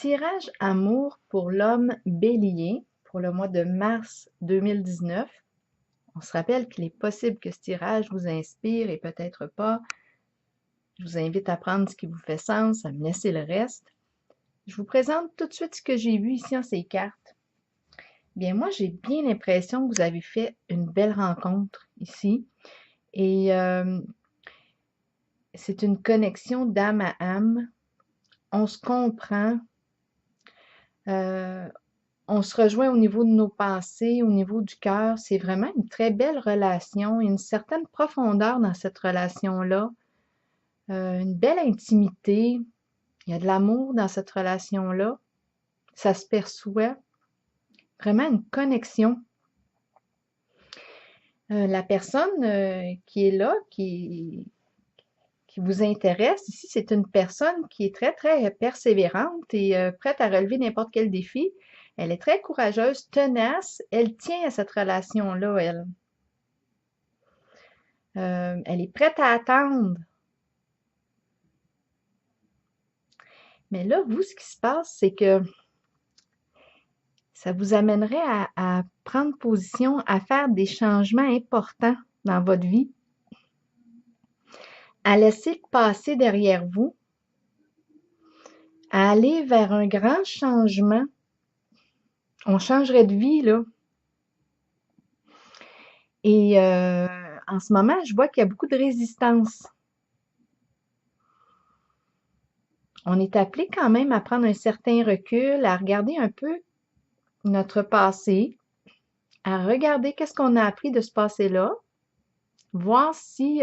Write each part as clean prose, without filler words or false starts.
Tirage amour pour l'homme bélier pour le mois de mars 2019. On se rappelle qu'il est possible que ce tirage vous inspire et peut-être pas. Je vous invite à prendre ce qui vous fait sens, à me laisser le reste. Je vous présente tout de suite ce que j'ai vu ici en ces cartes. Bien, moi, j'ai bien l'impression que vous avez fait une belle rencontre ici. Et c'est une connexion d'âme à âme. On se comprend. On se rejoint au niveau de nos pensées, au niveau du cœur. C'est vraiment une très belle relation, une certaine profondeur dans cette relation-là, une belle intimité. Il y a de l'amour dans cette relation-là. Ça se perçoit. Vraiment une connexion. La personne qui est là, qui vous intéresse ici, c'est une personne qui est très, très persévérante et prête à relever n'importe quel défi. Elle est très courageuse, tenace. Elle tient à cette relation-là, elle. Elle est prête à attendre. Mais là, vous, ce qui se passe, c'est que ça vous amènerait à prendre position, à faire des changements importants dans votre vie, à laisser le passé derrière vous, à aller vers un grand changement. On changerait de vie, là. Et en ce moment, je vois qu'il y a beaucoup de résistance. On est appelé quand même à prendre un certain recul, à regarder un peu notre passé, à regarder qu'est-ce qu'on a appris de ce passé-là, voir si...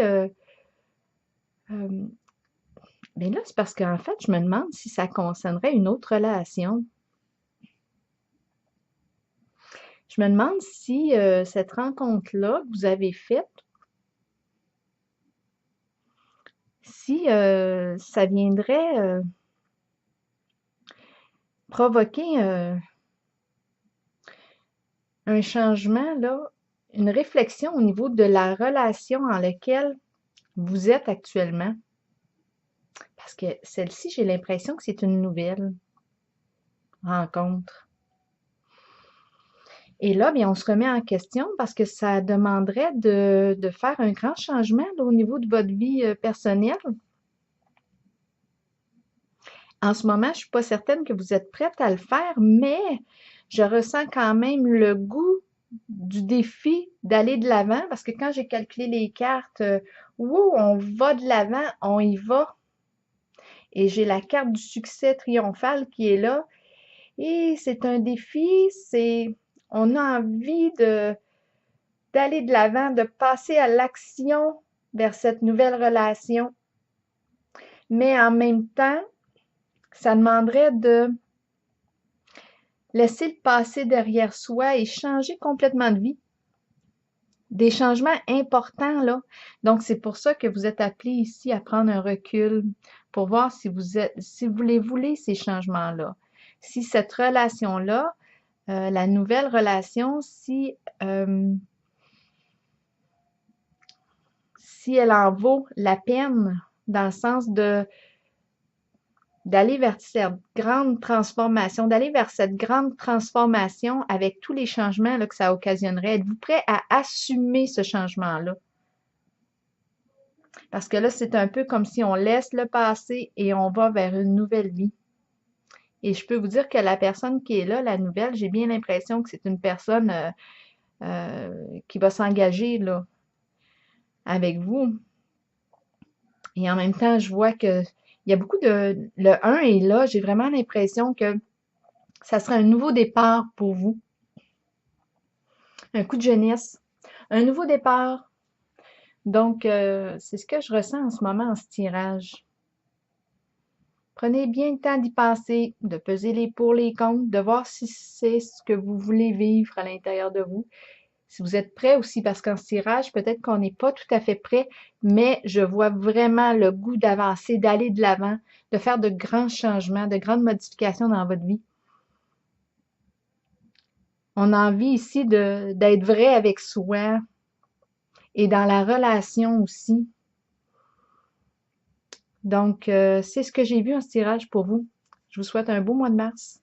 bien là, c'est parce qu'en fait, je me demande si ça concernerait une autre relation. Je me demande si cette rencontre-là que vous avez faite, si ça viendrait provoquer un changement, là, une réflexion au niveau de la relation en laquelle vous êtes actuellement. Parce que celle-ci, j'ai l'impression que c'est une nouvelle rencontre. Et là, bien, on se remet en question parce que ça demanderait de faire un grand changement là, au niveau de votre vie personnelle. En ce moment, je suis pas certaine que vous êtes prête à le faire, mais je ressens quand même le goût du défi d'aller de l'avant parce que quand j'ai calculé les cartes, on va de l'avant, on y va. Et j'ai la carte du succès triomphal qui est là. Et c'est un défi, on a envie d'aller de l'avant, de passer à l'action vers cette nouvelle relation. Mais en même temps, ça demanderait de laisser le passé derrière soi et changer complètement de vie. Des changements importants, là. Donc, c'est pour ça que vous êtes appelé ici à prendre un recul pour voir si vous les voulez, ces changements-là. Si cette relation-là, la nouvelle relation, si elle en vaut la peine, dans le sens d'aller vers cette grande transformation, avec tous les changements là, que ça occasionnerait. Êtes-vous prêt à assumer ce changement-là? Parce que là, c'est un peu comme si on laisse le passé et on va vers une nouvelle vie. Et je peux vous dire que la personne qui est là, la nouvelle, j'ai bien l'impression que c'est une personne qui va s'engager là avec vous. Et en même temps, je vois que il y a beaucoup de... Le 1 est là, j'ai vraiment l'impression que ça sera un nouveau départ pour vous. Un coup de jeunesse. Un nouveau départ. Donc, c'est ce que je ressens en ce moment en ce tirage. Prenez bien le temps d'y penser, de peser les pour, les contre, de voir si c'est ce que vous voulez vivre à l'intérieur de vous. Si vous êtes prêt aussi, parce qu'en tirage, peut-être qu'on n'est pas tout à fait prêt, mais je vois vraiment le goût d'avancer, d'aller de l'avant, de faire de grands changements, de grandes modifications dans votre vie. On a envie ici d'être vrai avec soi et dans la relation aussi. Donc, c'est ce que j'ai vu en tirage pour vous. Je vous souhaite un beau mois de mars.